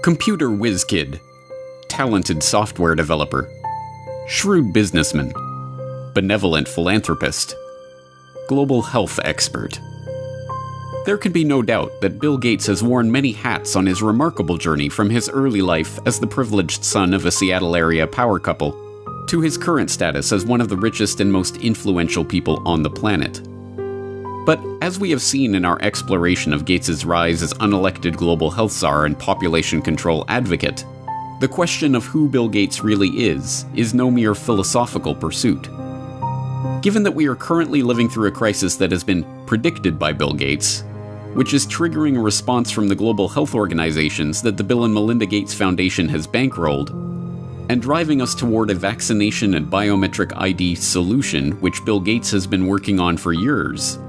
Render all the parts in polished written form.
Computer whiz kid, talented software developer, shrewd businessman, benevolent philanthropist, global health expert. There can be no doubt that Bill Gates has worn many hats on his remarkable journey from his early life as the privileged son of a Seattle area power couple to his current status as one of the richest and most influential people on the planet. But as we have seen in our exploration of Gates' rise as unelected global health czar and population control advocate, the question of who Bill Gates really is no mere philosophical pursuit. Given that we are currently living through a crisis that has been predicted by Bill Gates, which is triggering a response from the global health organizations that the Bill and Melinda Gates Foundation has bankrolled, and driving us toward a vaccination and biometric ID solution which Bill Gates has been working on for years,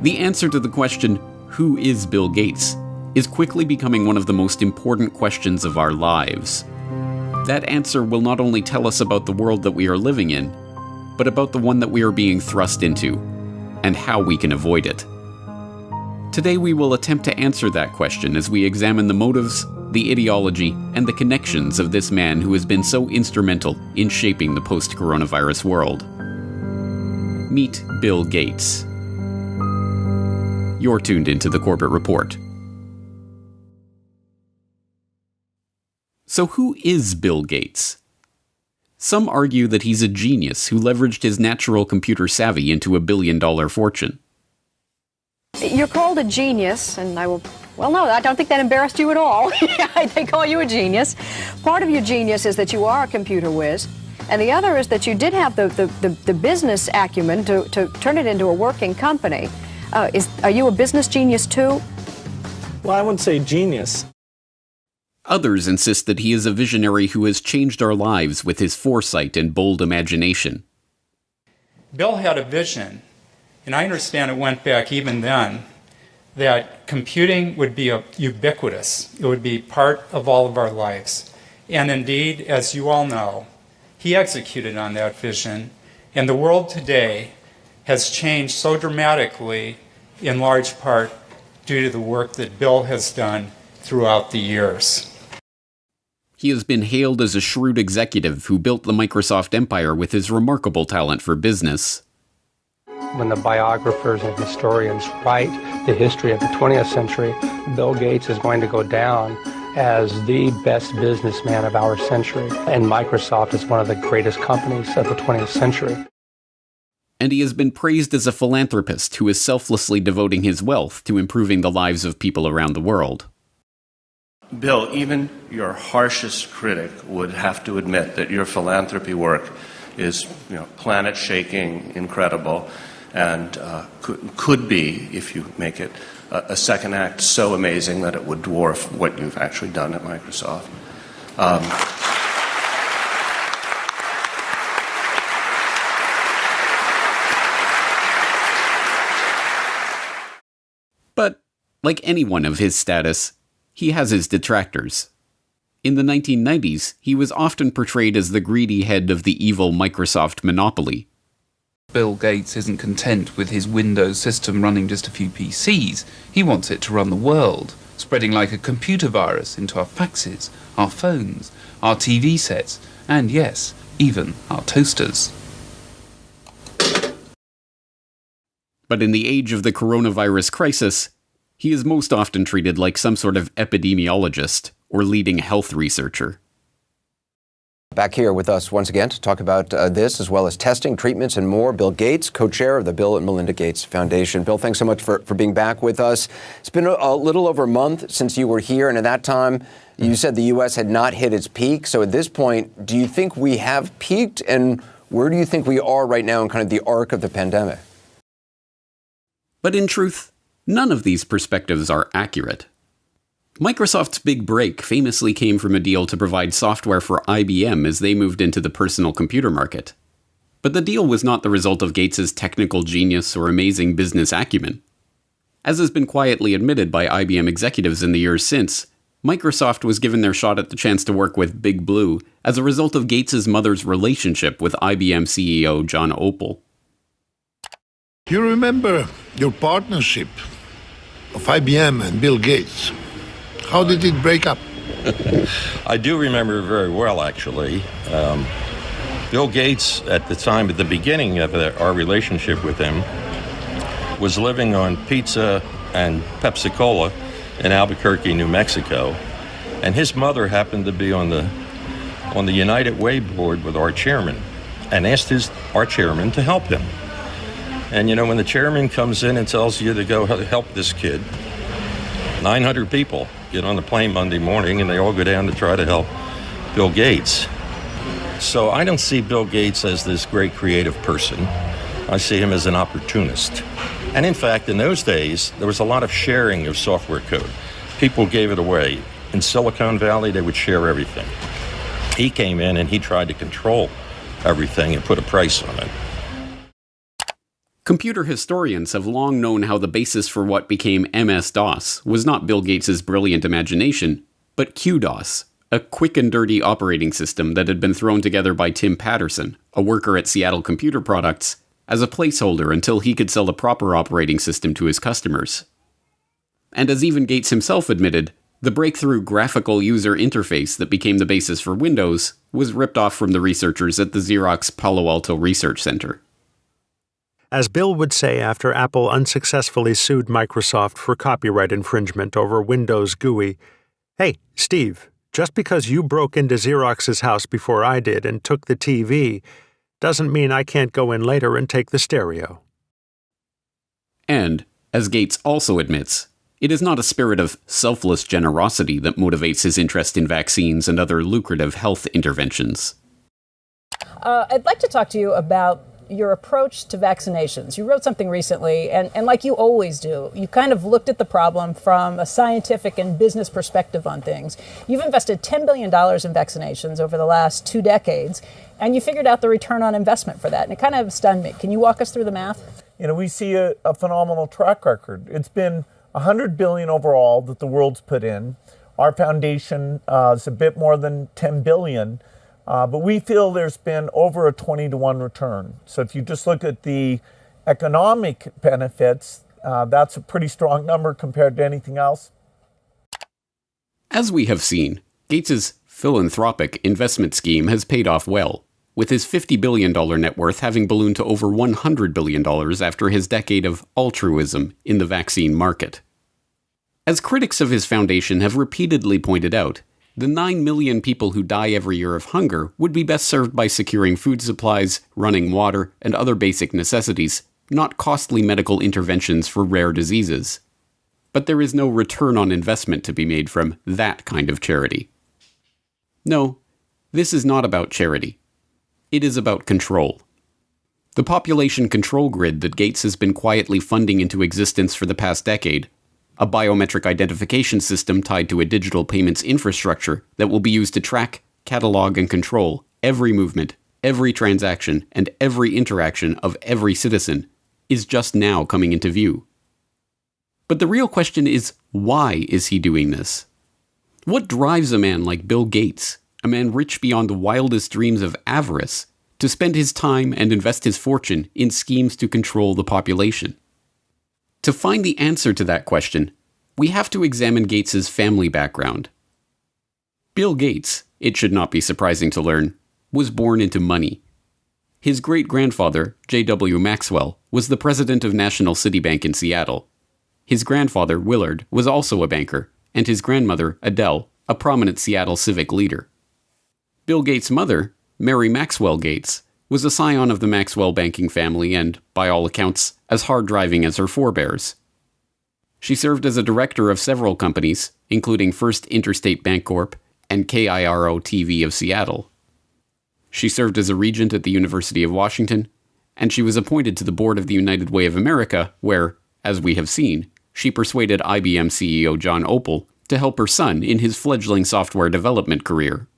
the answer to the question, who is Bill Gates, is quickly becoming one of the most important questions of our lives. That answer will not only tell us about the world that we are living in, but about the one that we are being thrust into, and how we can avoid it. Today we will attempt to answer that question as we examine the motives, the ideology, and the connections of this man who has been so instrumental in shaping the post-coronavirus world. Meet Bill Gates. You're tuned into the Corbett Report. So who is Bill Gates? Some argue that he's a genius who leveraged his natural computer savvy into a billion-dollar fortune. You're called a genius, and no, I don't think that embarrassed you at all. They call you a genius. Part of your genius is that you are a computer whiz, and the other is that you did have the business acumen to turn it into a working company. Are you a business genius too? Well, I wouldn't say genius. Others insist that he is a visionary who has changed our lives with his foresight and bold imagination. Bill had a vision, and I understand it went back even then, that computing would be ubiquitous. It would be part of all of our lives. And indeed, as you all know, he executed on that vision, and the world today has changed so dramatically, in large part due to the work that Bill has done throughout the years. He has been hailed as a shrewd executive who built the Microsoft empire with his remarkable talent for business. When the biographers and historians write the history of the 20th century, Bill Gates is going to go down as the best businessman of our century, and Microsoft is one of the greatest companies of the 20th century. And he has been praised as a philanthropist who is selflessly devoting his wealth to improving the lives of people around the world. Bill, even your harshest critic would have to admit that your philanthropy work is, planet-shaking, incredible, and could be, if you make it a second act, so amazing that it would dwarf what you've actually done at Microsoft. But, like anyone of his status, he has his detractors. In the 1990s, he was often portrayed as the greedy head of the evil Microsoft monopoly. Bill Gates isn't content with his Windows system running just a few PCs. He wants it to run the world, spreading like a computer virus into our faxes, our phones, our TV sets, and yes, even our toasters. But in the age of the coronavirus crisis, he is most often treated like some sort of epidemiologist or leading health researcher. Back here with us once again to talk about this, as well as testing, treatments, and more, Bill Gates, co-chair of the Bill and Melinda Gates Foundation. Bill, thanks so much for being back with us. It's been a little over a month since you were here, and at that time, you said the U.S. had not hit its peak. So at this point, do you think we have peaked, and where do you think we are right now in kind of the arc of the pandemic? But in truth, none of these perspectives are accurate. Microsoft's big break famously came from a deal to provide software for IBM as they moved into the personal computer market. But the deal was not the result of Gates' technical genius or amazing business acumen. As has been quietly admitted by IBM executives in the years since, Microsoft was given their shot at the chance to work with Big Blue as a result of Gates' mother's relationship with IBM CEO John Opel. You remember your partnership of IBM and Bill Gates. How did it break up? I do remember very well, actually. Bill Gates, at the beginning of our relationship with him, was living on pizza and Pepsi-Cola in Albuquerque, New Mexico. And his mother happened to be on the United Way board with our chairman and asked our chairman to help him. And, when the chairman comes in and tells you to go help this kid, 900 people get on the plane Monday morning and they all go down to try to help Bill Gates. So I don't see Bill Gates as this great creative person. I see him as an opportunist. And in fact, in those days, there was a lot of sharing of software code. People gave it away. In Silicon Valley, they would share everything. He came in and he tried to control everything and put a price on it. Computer historians have long known how the basis for what became MS-DOS was not Bill Gates' brilliant imagination, but QDOS, a quick and dirty operating system that had been thrown together by Tim Patterson, a worker at Seattle Computer Products, as a placeholder until he could sell a proper operating system to his customers. And as even Gates himself admitted, the breakthrough graphical user interface that became the basis for Windows was ripped off from the researchers at the Xerox Palo Alto Research Center. As Bill would say after Apple unsuccessfully sued Microsoft for copyright infringement over Windows GUI, "Hey, Steve, just because you broke into Xerox's house before I did and took the TV doesn't mean I can't go in later and take the stereo." And, as Gates also admits, it is not a spirit of selfless generosity that motivates his interest in vaccines and other lucrative health interventions. I'd like to talk to you about your approach to vaccinations. You wrote something recently, and like you always do, you kind of looked at the problem from a scientific and business perspective on things. You've invested $10 billion in vaccinations over the last 2 decades, and you figured out the return on investment for that, and it kind of stunned me. Can you walk us through the math? We see a phenomenal track record. It's been $100 billion overall that the world's put in. Our foundation is a bit more than $10 billion. But we feel there's been over a 20-to-1 return. So if you just look at the economic benefits, that's a pretty strong number compared to anything else. As we have seen, Gates's philanthropic investment scheme has paid off well, with his $50 billion net worth having ballooned to over $100 billion after his decade of altruism in the vaccine market. As critics of his foundation have repeatedly pointed out, the 9 million people who die every year of hunger would be best served by securing food supplies, running water, and other basic necessities, not costly medical interventions for rare diseases. But there is no return on investment to be made from that kind of charity. No, this is not about charity. It is about control. The population control grid that Gates has been quietly funding into existence for the past decade, a biometric identification system tied to a digital payments infrastructure that will be used to track, catalog, and control every movement, every transaction, and every interaction of every citizen, is just now coming into view. But the real question is, why is he doing this? What drives a man like Bill Gates, a man rich beyond the wildest dreams of avarice, to spend his time and invest his fortune in schemes to control the population? To find the answer to that question, we have to examine Gates's family background. Bill Gates, it should not be surprising to learn, was born into money. His great-grandfather, J.W. Maxwell, was the president of National City Bank in Seattle. His grandfather, Willard, was also a banker, and his grandmother, Adele, a prominent Seattle civic leader. Bill Gates' mother, Mary Maxwell Gates, was a scion of the Maxwell banking family and, by all accounts, as hard-driving as her forebears. She served as a director of several companies, including First Interstate Bancorp and KIRO-TV of Seattle. She served as a regent at the University of Washington, and she was appointed to the board of the United Way of America, where, as we have seen, she persuaded IBM CEO John Opel to help her son in his fledgling software development career.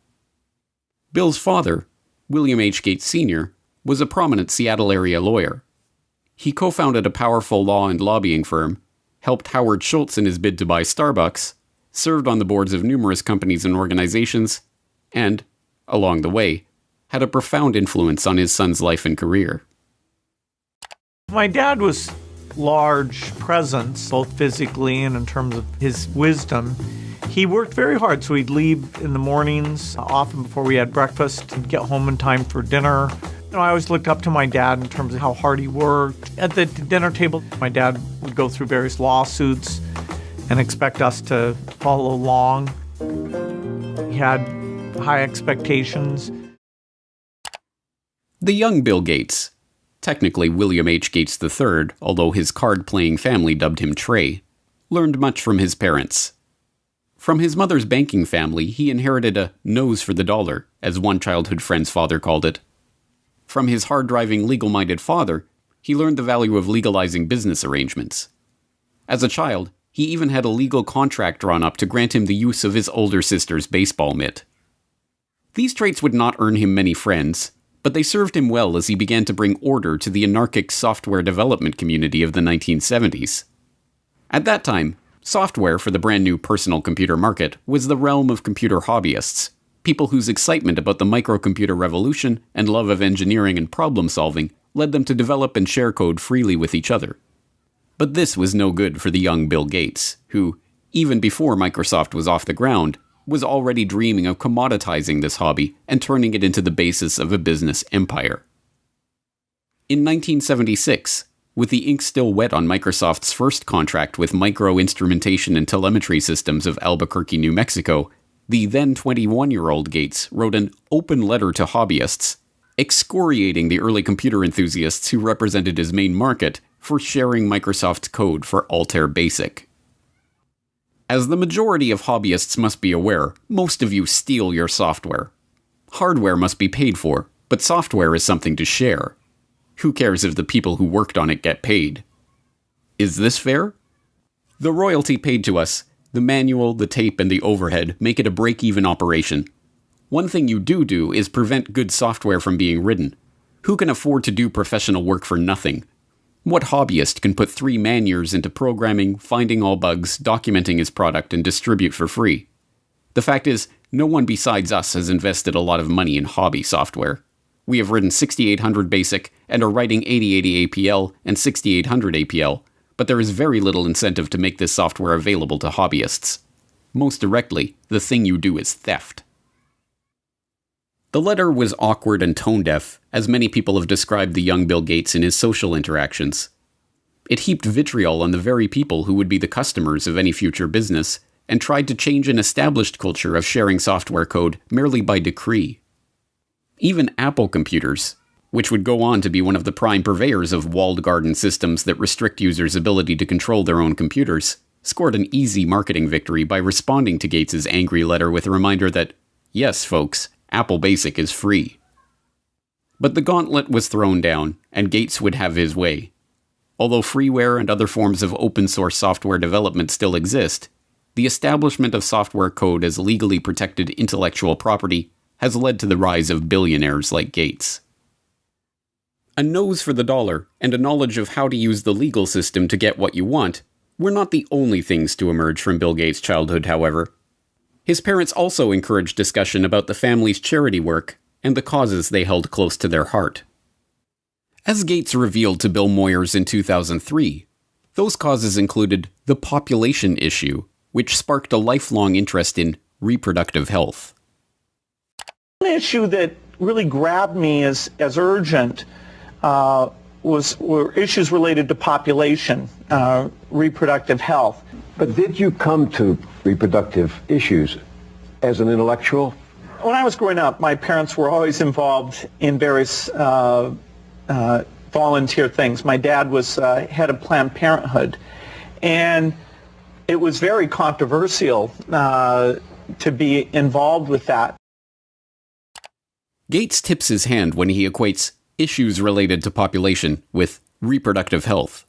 Bill's father, William H. Gates Sr., was a prominent Seattle area lawyer. He co-founded a powerful law and lobbying firm, helped Howard Schultz in his bid to buy Starbucks, served on the boards of numerous companies and organizations, and, along the way, had a profound influence on his son's life and career. My dad was large presence, both physically and in terms of his wisdom. He worked very hard, so he'd leave in the mornings, often before we had breakfast, and get home in time for dinner. I always looked up to my dad in terms of how hard he worked. At the dinner table, my dad would go through various lawsuits and expect us to follow along. He had high expectations. The young Bill Gates, technically William H. Gates III, although his card-playing family dubbed him Trey, learned much from his parents. From his mother's banking family, he inherited a nose for the dollar, as one childhood friend's father called it. From his hard-driving, legal-minded father, he learned the value of legalizing business arrangements. As a child, he even had a legal contract drawn up to grant him the use of his older sister's baseball mitt. These traits would not earn him many friends, but they served him well as he began to bring order to the anarchic software development community of the 1970s. At that time, software for the brand new personal computer market was the realm of computer hobbyists, people whose excitement about the microcomputer revolution and love of engineering and problem solving led them to develop and share code freely with each other. But this was no good for the young Bill Gates, who, even before Microsoft was off the ground, was already dreaming of commoditizing this hobby and turning it into the basis of a business empire. In 1976, with the ink still wet on Microsoft's first contract with Micro Instrumentation and Telemetry Systems of Albuquerque, New Mexico, the then 21-year-old Gates wrote an open letter to hobbyists, excoriating the early computer enthusiasts who represented his main market for sharing Microsoft's code for Altair Basic. As the majority of hobbyists must be aware, most of you steal your software. Hardware must be paid for, but software is something to share. Who cares if the people who worked on it get paid? Is this fair? The royalty paid to us, the manual, the tape, and the overhead make it a break-even operation. One thing you do is prevent good software from being written. Who can afford to do professional work for nothing? What hobbyist can put 3 man-years into programming, finding all bugs, documenting his product, and distribute for free? The fact is, no one besides us has invested a lot of money in hobby software. We have written 6800 BASIC and are writing 8080 APL and 6800 APL, but there is very little incentive to make this software available to hobbyists. Most directly, the thing you do is theft. The letter was awkward and tone-deaf, as many people have described the young Bill Gates in his social interactions. It heaped vitriol on the very people who would be the customers of any future business, and tried to change an established culture of sharing software code merely by decree. Even Apple computers, which would go on to be one of the prime purveyors of walled garden systems that restrict users' ability to control their own computers, scored an easy marketing victory by responding to Gates's angry letter with a reminder that, yes, folks, Apple Basic is free. But the gauntlet was thrown down, and Gates would have his way. Although freeware and other forms of open-source software development still exist, the establishment of software code as legally protected intellectual property has led to the rise of billionaires like Gates. A nose for the dollar and a knowledge of how to use the legal system to get what you want were not the only things to emerge from Bill Gates' childhood, however. His parents also encouraged discussion about the family's charity work and the causes they held close to their heart. As Gates revealed to Bill Moyers in 2003, those causes included the population issue, which sparked a lifelong interest in reproductive health. One issue that really grabbed me as urgent were issues related to population, reproductive health. But did you come to reproductive issues as an intellectual? When I was growing up, my parents were always involved in various volunteer things. My dad was head of Planned Parenthood, and it was very controversial to be involved with that. Gates tips his hand when he equates issues related to population with reproductive health.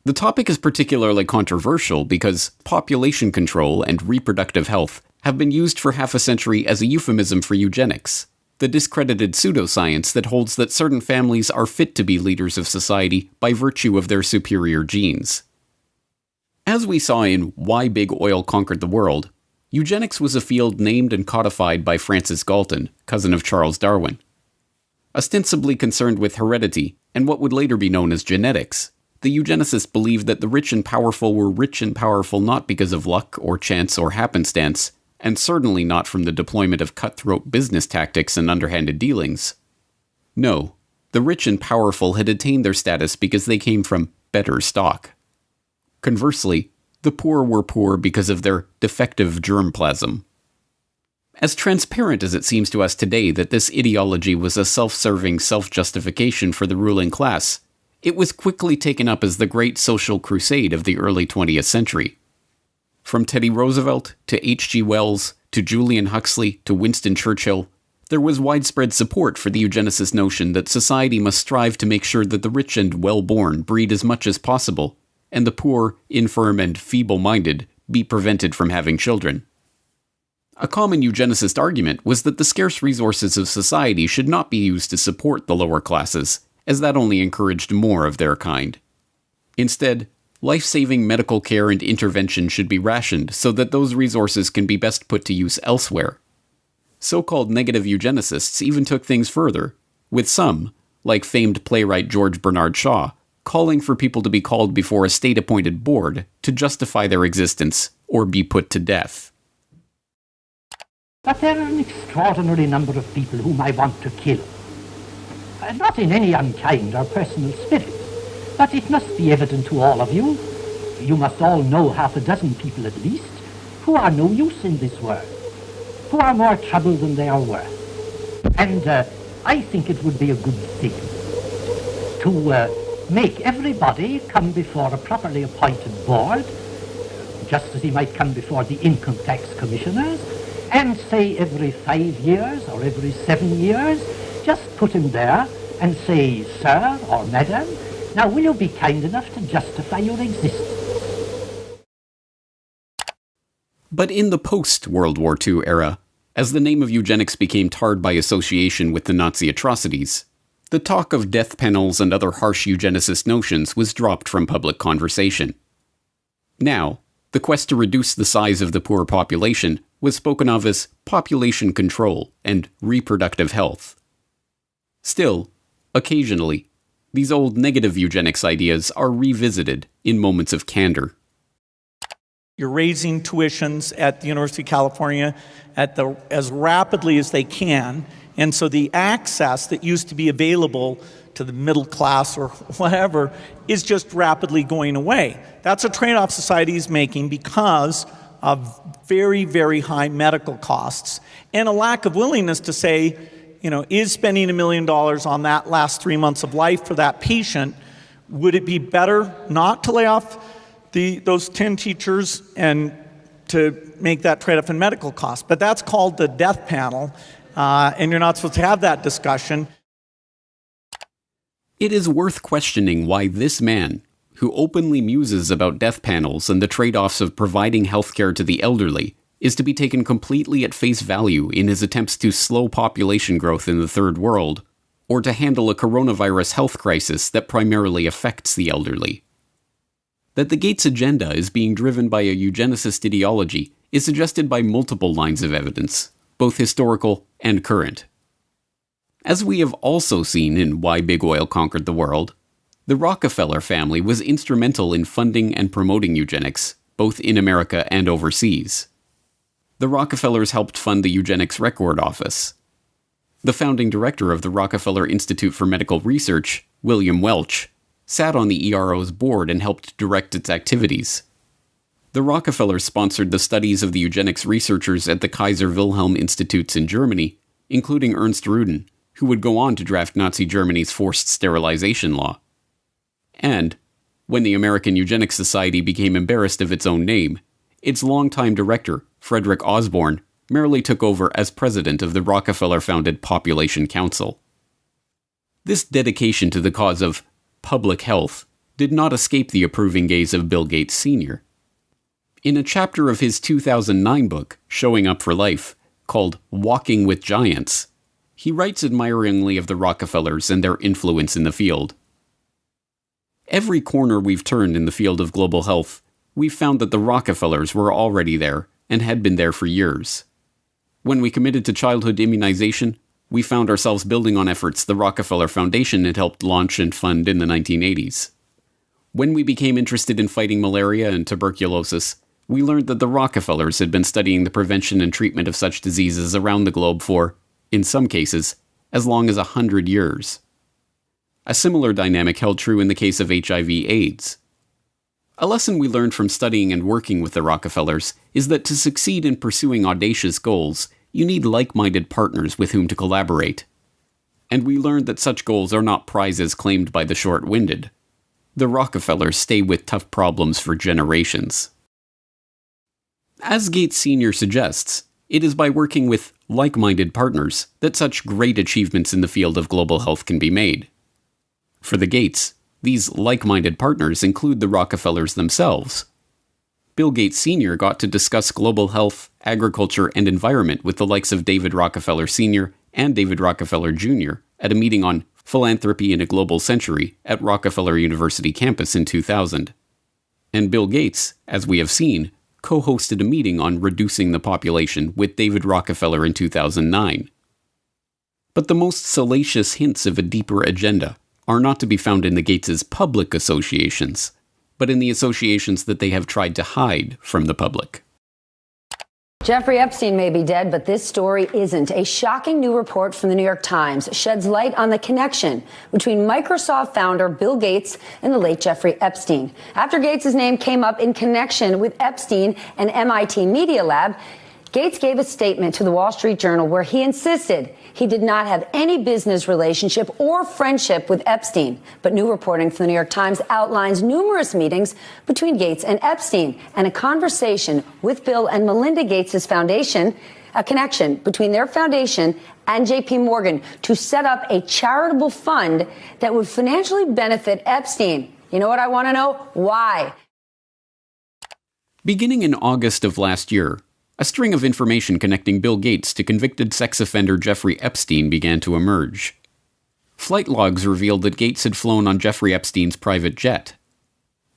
The topic is particularly controversial because population control and reproductive health have been used for half a century as a euphemism for eugenics, the discredited pseudoscience that holds that certain families are fit to be leaders of society by virtue of their superior genes. As we saw in Why Big Oil Conquered the World, eugenics was a field named and codified by Francis Galton, cousin of Charles Darwin. Ostensibly concerned with heredity and what would later be known as genetics, the eugenicists believed that the rich and powerful were rich and powerful not because of luck or chance or happenstance, and certainly not from the deployment of cutthroat business tactics and underhanded dealings. No, the rich and powerful had attained their status because they came from better stock. Conversely, the poor were poor because of their defective germplasm. As transparent as it seems to us today that this ideology was a self-serving self-justification for the ruling class, it was quickly taken up as the great social crusade of the early 20th century. From Teddy Roosevelt to H.G. Wells to Julian Huxley to Winston Churchill, there was widespread support for the eugenicist notion that society must strive to make sure that the rich and well-born breed as much as possible, and the poor, infirm, and feeble-minded be prevented from having children. A common eugenicist argument was that the scarce resources of society should not be used to support the lower classes, as that only encouraged more of their kind. Instead, life-saving medical care and intervention should be rationed so that those resources can be best put to use elsewhere. So-called negative eugenicists even took things further, with some, like famed playwright George Bernard Shaw, calling for people to be called before a state-appointed board to justify their existence or be put to death. But there are an extraordinary number of people whom I want to kill. Not in any unkind or personal spirit, but it must be evident to all of you, you must all know half a dozen people at least, who are no use in this world, who are more trouble than they are worth. And I think it would be a good thing to make everybody come before a properly appointed board, just as he might come before the income tax commissioners, and say every 5 years or every 7 years, just put him there and say, "Sir or Madam, now will you be kind enough to justify your existence?" But in the post-World War II era, as the name of eugenics became tarred by association with the Nazi atrocities, the talk of death panels and other harsh eugenicist notions was dropped from public conversation. Now, the quest to reduce the size of the poor population was spoken of as population control and reproductive health. Still, occasionally, these old negative eugenics ideas are revisited in moments of candor. You're raising tuitions at the University of California as rapidly as they can, and so the access that used to be available to the middle class or whatever is just rapidly going away. That's a trade-off society is making because of very, very high medical costs and a lack of willingness to say, is spending $1 million on that last 3 months of life for that patient, would it be better not to lay off those 10 teachers and to make that trade-off in medical costs? But that's called the death panel, and you're not supposed to have that discussion. It is worth questioning why this man, who openly muses about death panels and the trade-offs of providing healthcare to the elderly, is to be taken completely at face value in his attempts to slow population growth in the Third World, or to handle a coronavirus health crisis that primarily affects the elderly. That the Gates agenda is being driven by a eugenicist ideology is suggested by multiple lines of evidence, both historical and current. As we have also seen in Why Big Oil Conquered the World, the Rockefeller family was instrumental in funding and promoting eugenics, both in America and overseas. The Rockefellers helped fund the Eugenics Record Office. The founding director of the Rockefeller Institute for Medical Research, William Welch, sat on the ERO's board and helped direct its activities. The Rockefellers sponsored the studies of the eugenics researchers at the Kaiser Wilhelm Institutes in Germany, including Ernst Rudin, who would go on to draft Nazi Germany's forced sterilization law. And, when the American Eugenics Society became embarrassed of its own name, its longtime director, Frederick Osborne, merely took over as president of the Rockefeller-founded Population Council. This dedication to the cause of public health did not escape the approving gaze of Bill Gates Sr. In a chapter of his 2009 book, Showing Up for Life, called Walking with Giants, he writes admiringly of the Rockefellers and their influence in the field. Every corner we've turned in the field of global health, we've found that the Rockefellers were already there and had been there for years. When we committed to childhood immunization, we found ourselves building on efforts the Rockefeller Foundation had helped launch and fund in the 1980s. When we became interested in fighting malaria and tuberculosis, we learned that the Rockefellers had been studying the prevention and treatment of such diseases around the globe for, in some cases, as long as 100 years. A similar dynamic held true in the case of HIV/AIDS. A lesson we learned from studying and working with the Rockefellers is that to succeed in pursuing audacious goals, you need like-minded partners with whom to collaborate. And we learned that such goals are not prizes claimed by the short-winded. The Rockefellers stay with tough problems for generations. As Gates Sr. suggests, it is by working with like-minded partners that such great achievements in the field of global health can be made. For the Gates, these like-minded partners include the Rockefellers themselves. Bill Gates Sr. got to discuss global health, agriculture, and environment with the likes of David Rockefeller Sr. and David Rockefeller Jr. at a meeting on Philanthropy in a Global Century at Rockefeller University campus in 2000. And Bill Gates, as we have seen, co-hosted a meeting on reducing the population with David Rockefeller in 2009. But the most salacious hints of a deeper agenda are not to be found in the Gates' public associations, but in the associations that they have tried to hide from the public. Jeffrey Epstein may be dead, but this story isn't. A shocking new report from the New York Times sheds light on the connection between Microsoft founder Bill Gates and the late Jeffrey Epstein. After Gates' name came up in connection with Epstein and MIT Media Lab, Gates gave a statement to the Wall Street Journal where he insisted he did not have any business relationship or friendship with Epstein. But new reporting from the New York Times outlines numerous meetings between Gates and Epstein and a conversation with Bill and Melinda Gates' foundation, a connection between their foundation and J.P. Morgan to set up a charitable fund that would financially benefit Epstein. You know what I want to know? Why? Beginning in August of last year, a string of information connecting Bill Gates to convicted sex offender Jeffrey Epstein began to emerge. Flight logs revealed that Gates had flown on Jeffrey Epstein's private jet.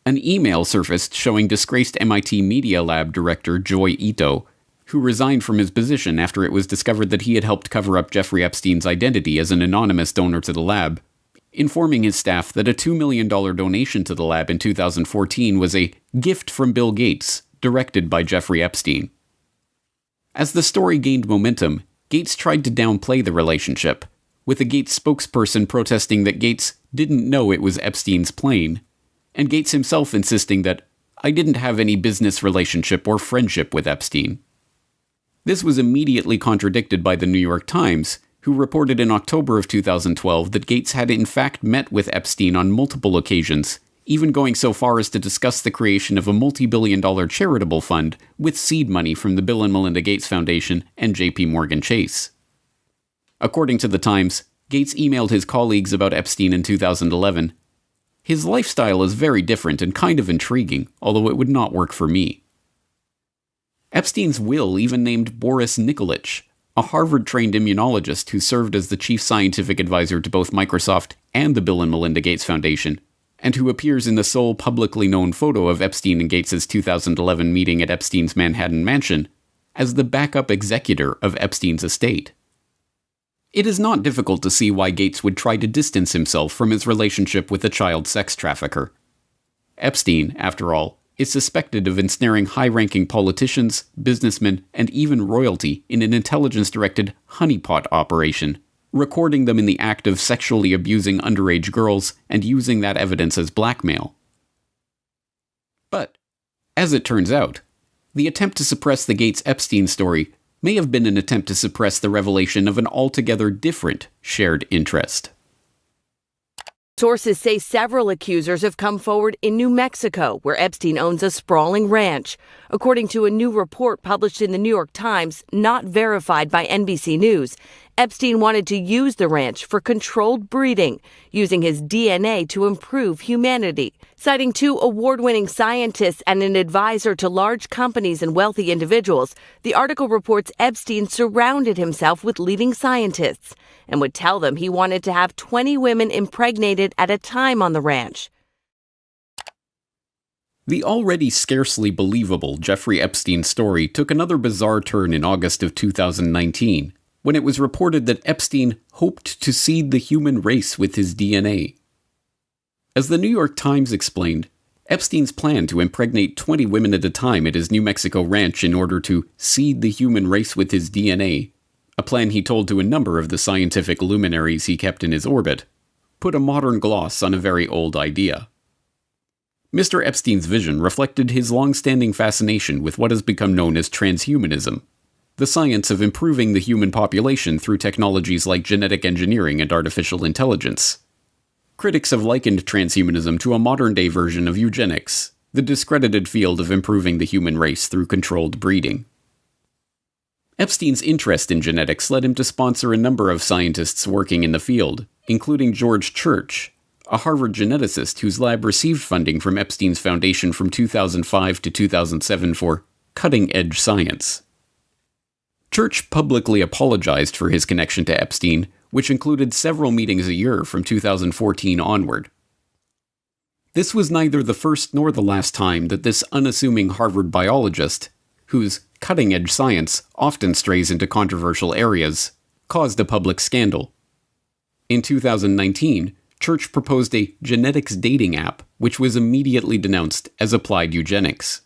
An email surfaced showing disgraced MIT Media Lab director Joi Ito, who resigned from his position after it was discovered that he had helped cover up Jeffrey Epstein's identity as an anonymous donor to the lab, informing his staff that a $2 million donation to the lab in 2014 was a gift from Bill Gates, directed by Jeffrey Epstein. As the story gained momentum, Gates tried to downplay the relationship, with a Gates spokesperson protesting that Gates didn't know it was Epstein's plane, and Gates himself insisting that, "I didn't have any business relationship or friendship with Epstein." This was immediately contradicted by the New York Times, who reported in October of 2012 that Gates had in fact met with Epstein on multiple occasions, even going so far as to discuss the creation of a multi-billion-dollar charitable fund with seed money from the Bill and Melinda Gates Foundation and J.P. Morgan Chase. According to the Times, Gates emailed his colleagues about Epstein in 2011. "His lifestyle is very different and kind of intriguing, although it would not work for me." Epstein's will even named Boris Nikolic, a Harvard-trained immunologist who served as the chief scientific advisor to both Microsoft and the Bill and Melinda Gates Foundation, and who appears in the sole publicly known photo of Epstein and Gates' 2011 meeting at Epstein's Manhattan mansion, as the backup executor of Epstein's estate. It is not difficult to see why Gates would try to distance himself from his relationship with a child sex trafficker. Epstein, after all, is suspected of ensnaring high-ranking politicians, businessmen, and even royalty in an intelligence-directed honeypot operation, recording them in the act of sexually abusing underage girls and using that evidence as blackmail. But, as it turns out, the attempt to suppress the Gates-Epstein story may have been an attempt to suppress the revelation of an altogether different shared interest. Sources say several accusers have come forward in New Mexico, where Epstein owns a sprawling ranch. According to a new report published in the New York Times, not verified by NBC News, Epstein wanted to use the ranch for controlled breeding, using his DNA to improve humanity. Citing 2 award-winning scientists and an advisor to large companies and wealthy individuals, the article reports Epstein surrounded himself with leading scientists and would tell them he wanted to have 20 women impregnated at a time on the ranch. The already scarcely believable Jeffrey Epstein story took another bizarre turn in August of 2019, when it was reported that Epstein hoped to seed the human race with his DNA. As the New York Times explained, Epstein's plan to impregnate 20 women at a time at his New Mexico ranch in order to seed the human race with his DNA, a plan he told to a number of the scientific luminaries he kept in his orbit, put a modern gloss on a very old idea. Mr. Epstein's vision reflected his long-standing fascination with what has become known as transhumanism, the science of improving the human population through technologies like genetic engineering and artificial intelligence. Critics have likened transhumanism to a modern-day version of eugenics, the discredited field of improving the human race through controlled breeding. Epstein's interest in genetics led him to sponsor a number of scientists working in the field, including George Church, a Harvard geneticist whose lab received funding from Epstein's foundation from 2005 to 2007 for cutting-edge science. Church publicly apologized for his connection to Epstein, which included several meetings a year from 2014 onward. This was neither the first nor the last time that this unassuming Harvard biologist, whose cutting-edge science often strays into controversial areas, caused a public scandal. In 2019, Church proposed a genetics dating app, which was immediately denounced as applied eugenics.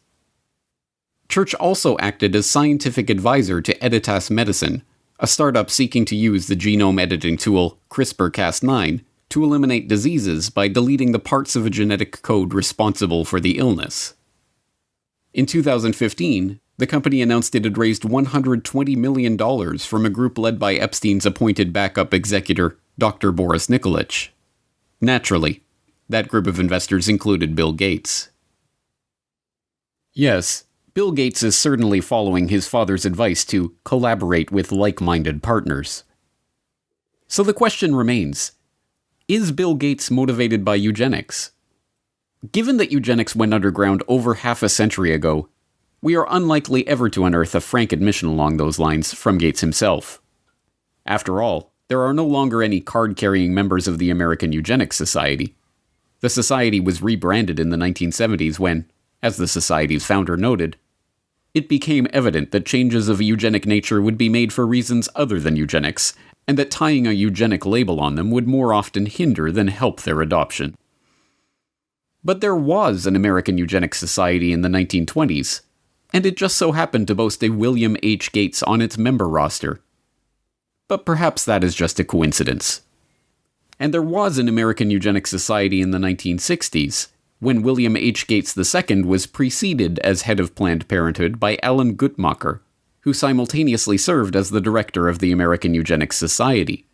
Church also acted as scientific advisor to Editas Medicine, a startup seeking to use the genome editing tool CRISPR-Cas9 to eliminate diseases by deleting the parts of a genetic code responsible for the illness. In 2015, the company announced it had raised $120 million from a group led by Epstein's appointed backup executor, Dr. Boris Nikolic. Naturally, that group of investors included Bill Gates. Yes, Bill Gates is certainly following his father's advice to collaborate with like-minded partners. So the question remains, is Bill Gates motivated by eugenics? Given that eugenics went underground over half a century ago, we are unlikely ever to unearth a frank admission along those lines from Gates himself. After all, there are no longer any card-carrying members of the American Eugenics Society. The society was rebranded in the 1970s when, as the society's founder noted, it became evident that changes of a eugenic nature would be made for reasons other than eugenics, and that tying a eugenic label on them would more often hinder than help their adoption. But there was an American Eugenics Society in the 1920s, and it just so happened to boast a William H. Gates on its member roster. But perhaps that is just a coincidence. And there was an American Eugenics Society in the 1960s, when William H. Gates II was preceded as head of Planned Parenthood by Alan Guttmacher, who simultaneously served as the director of the American Eugenics Society.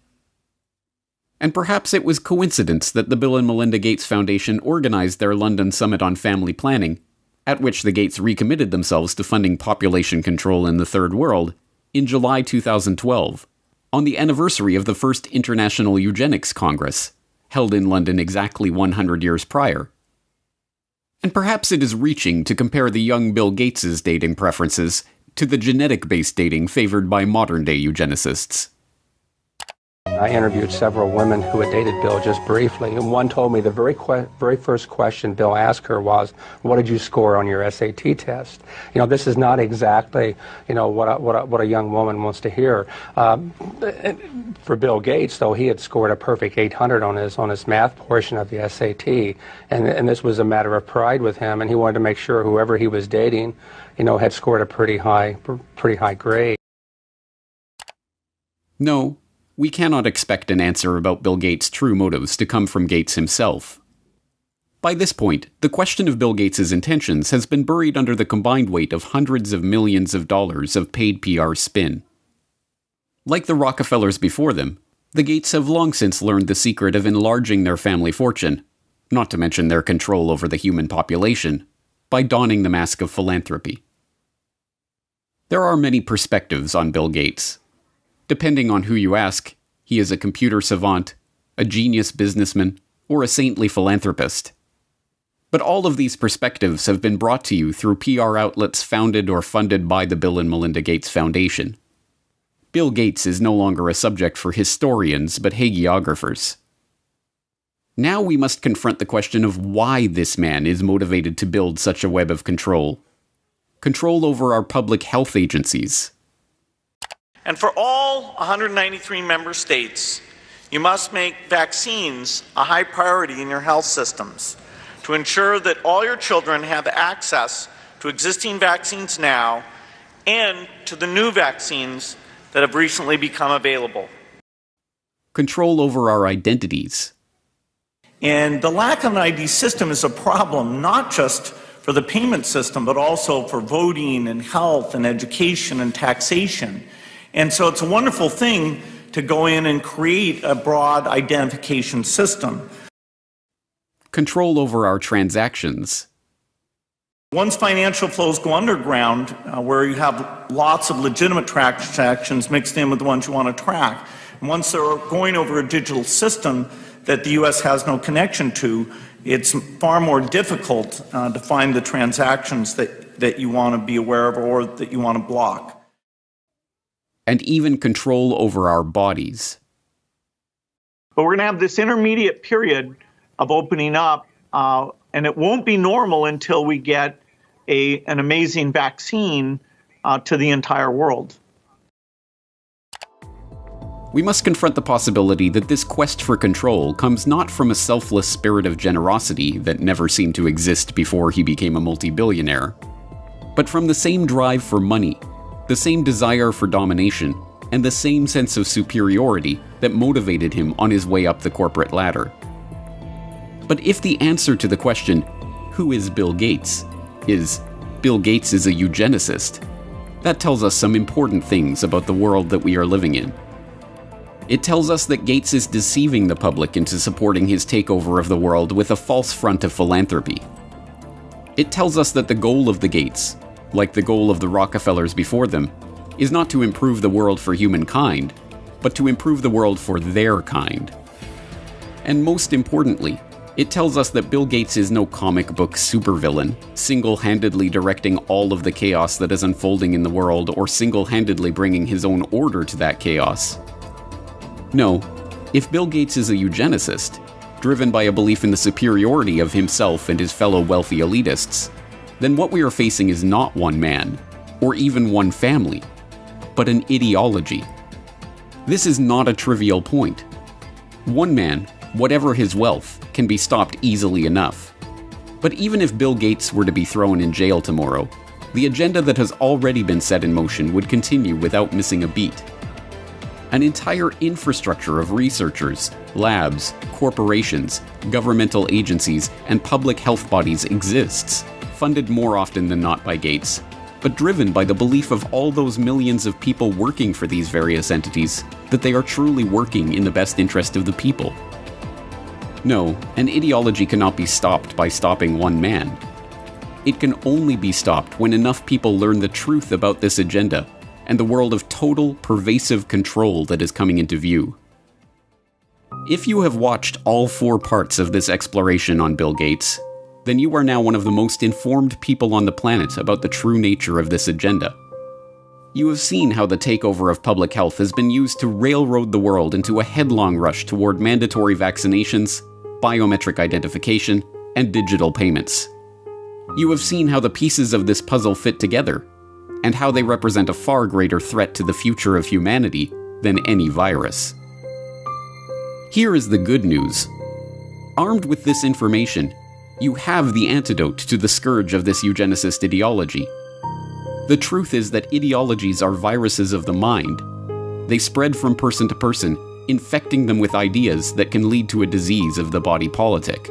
And perhaps it was coincidence that the Bill and Melinda Gates Foundation organized their London Summit on Family Planning, at which the Gates recommitted themselves to funding population control in the Third World, in July 2012, on the anniversary of the first International Eugenics Congress, held in London exactly 100 years prior. And perhaps it is reaching to compare the young Bill Gates' dating preferences to the genetic-based dating favored by modern-day eugenicists. I interviewed several women who had dated Bill just briefly, and one told me the very first question Bill asked her was, "What did you score on your SAT test?" You know, this is not exactly, you know, what a young woman wants to hear. For Bill Gates, though, he had scored a perfect 800 on his math portion of the SAT, and this was a matter of pride with him, and he wanted to make sure whoever he was dating, you know, had scored a pretty high grade. No. We cannot expect an answer about Bill Gates' true motives to come from Gates himself. By this point, the question of Bill Gates' intentions has been buried under the combined weight of hundreds of millions of dollars of paid PR spin. Like the Rockefellers before them, the Gates have long since learned the secret of enlarging their family fortune, not to mention their control over the human population, by donning the mask of philanthropy. There are many perspectives on Bill Gates. Depending on who you ask, he is a computer savant, a genius businessman, or a saintly philanthropist. But all of these perspectives have been brought to you through PR outlets founded or funded by the Bill and Melinda Gates Foundation. Bill Gates is no longer a subject for historians, but hagiographers. Now we must confront the question of why this man is motivated to build such a web of control. Control over our public health agencies. And for all 193 member states, You must make vaccines a high priority in your health systems to ensure that all your children have access to existing vaccines now and to the new vaccines that have recently become available. Control over our identities. And the lack of an ID system is a problem, not just for the payment system, but also for voting and health and education and taxation. And so it's a wonderful thing to go in and create a broad identification system. Control over our transactions. Once financial flows go underground, where you have lots of legitimate transactions mixed in with the ones you want to track, and once they're going over a digital system that the U.S. has no connection to, it's far more difficult to find the transactions that you want to be aware of or that you want to block. And even control over our bodies. But we're going to have this intermediate period of opening up, and it won't be normal until we get an amazing vaccine to the entire world. We must confront the possibility that this quest for control comes not from a selfless spirit of generosity that never seemed to exist before he became a multi-billionaire, but from the same drive for money, the same desire for domination, and the same sense of superiority that motivated him on his way up the corporate ladder. But if the answer to the question, who is Bill Gates, is Bill Gates is a eugenicist, that tells us some important things about the world that we are living in. It tells us that Gates is deceiving the public into supporting his takeover of the world with a false front of philanthropy. It tells us that the goal of the Gates, like the goal of the Rockefellers before them, is not to improve the world for humankind, but to improve the world for their kind. And most importantly, it tells us that Bill Gates is no comic book supervillain, single-handedly directing all of the chaos that is unfolding in the world or single-handedly bringing his own order to that chaos. No, if Bill Gates is a eugenicist, driven by a belief in the superiority of himself and his fellow wealthy elitists, then what we are facing is not one man, or even one family, but an ideology. This is not a trivial point. One man, whatever his wealth, can be stopped easily enough. But even if Bill Gates were to be thrown in jail tomorrow, the agenda that has already been set in motion would continue without missing a beat. An entire infrastructure of researchers, labs, corporations, governmental agencies, and public health bodies exists, funded more often than not by Gates, but driven by the belief of all those millions of people working for these various entities that they are truly working in the best interest of the people. No, an ideology cannot be stopped by stopping one man. It can only be stopped when enough people learn the truth about this agenda and the world of total, pervasive control that is coming into view. If you have watched all 4 parts of this exploration on Bill Gates, then you are now one of the most informed people on the planet about the true nature of this agenda. You have seen how the takeover of public health has been used to railroad the world into a headlong rush toward mandatory vaccinations, biometric identification, and digital payments. You have seen how the pieces of this puzzle fit together, and how they represent a far greater threat to the future of humanity than any virus. Here is the good news. Armed with this information, you have the antidote to the scourge of this eugenicist ideology. The truth is that ideologies are viruses of the mind. They spread from person to person, infecting them with ideas that can lead to a disease of the body politic.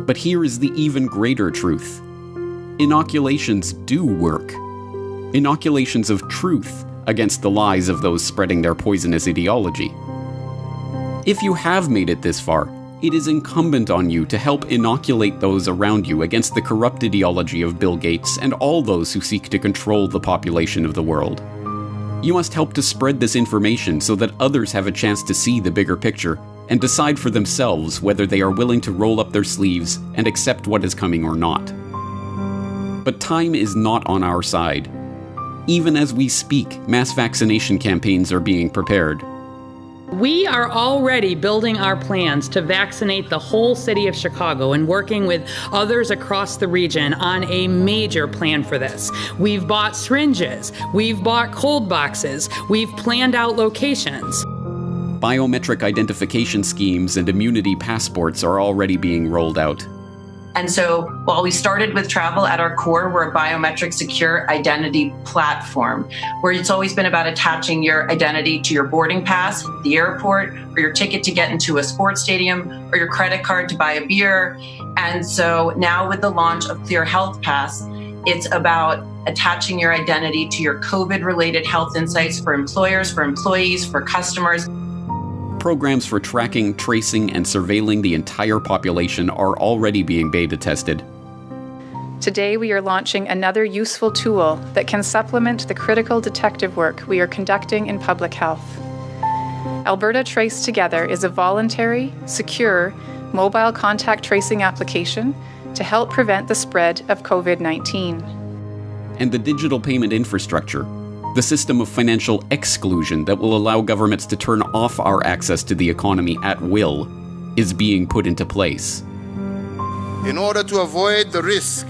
But here is the even greater truth. Inoculations do work. Inoculations of truth against the lies of those spreading their poisonous ideology. If you have made it this far, it is incumbent on you to help inoculate those around you against the corrupt ideology of Bill Gates and all those who seek to control the population of the world. You must help to spread this information so that others have a chance to see the bigger picture and decide for themselves whether they are willing to roll up their sleeves and accept what is coming or not. But time is not on our side. Even as we speak, mass vaccination campaigns are being prepared. We are already building our plans to vaccinate the whole city of Chicago and working with others across the region on a major plan for this. We've bought syringes, we've bought cold boxes, we've planned out locations. Biometric identification schemes and immunity passports are already being rolled out. And so while we started with travel at our core, we're a biometric secure identity platform where it's always been about attaching your identity to your boarding pass at the airport, or your ticket to get into a sports stadium, or your credit card to buy a beer. And so now with the launch of Clear Health Pass, it's about attaching your identity to your COVID-related health insights for employers, for employees, for customers. Programs for tracking, tracing, and surveilling the entire population are already being beta tested. Today, we are launching another useful tool that can supplement the critical detective work we are conducting in public health. Alberta Trace Together is a voluntary, secure, mobile contact tracing application to help prevent the spread of COVID-19. And the digital payment infrastructure, the system of financial exclusion that will allow governments to turn off our access to the economy at will, is being put into place. In order to avoid the risk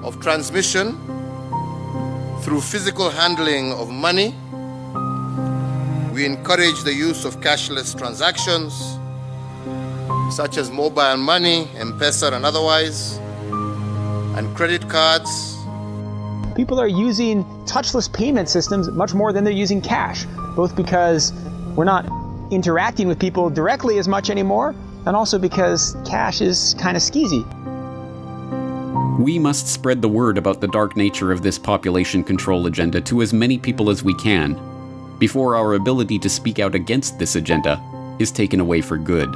of transmission through physical handling of money, we encourage the use of cashless transactions, such as mobile money, M-Pesa and otherwise, and credit cards. People are using touchless payment systems much more than they're using cash, both because we're not interacting with people directly as much anymore, and also because cash is kind of skeezy. We must spread the word about the dark nature of this population control agenda to as many people as we can, before our ability to speak out against this agenda is taken away for good.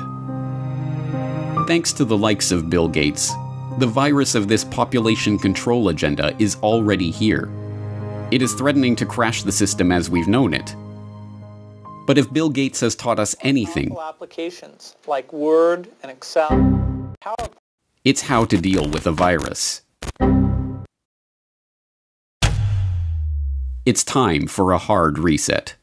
Thanks to the likes of Bill Gates, the virus of this population control agenda is already here. It is threatening to crash the system as we've known it. But if Bill Gates has taught us anything, Applications like Word and Excel, PowerPoint. It's how to deal with a virus. It's time for a hard reset.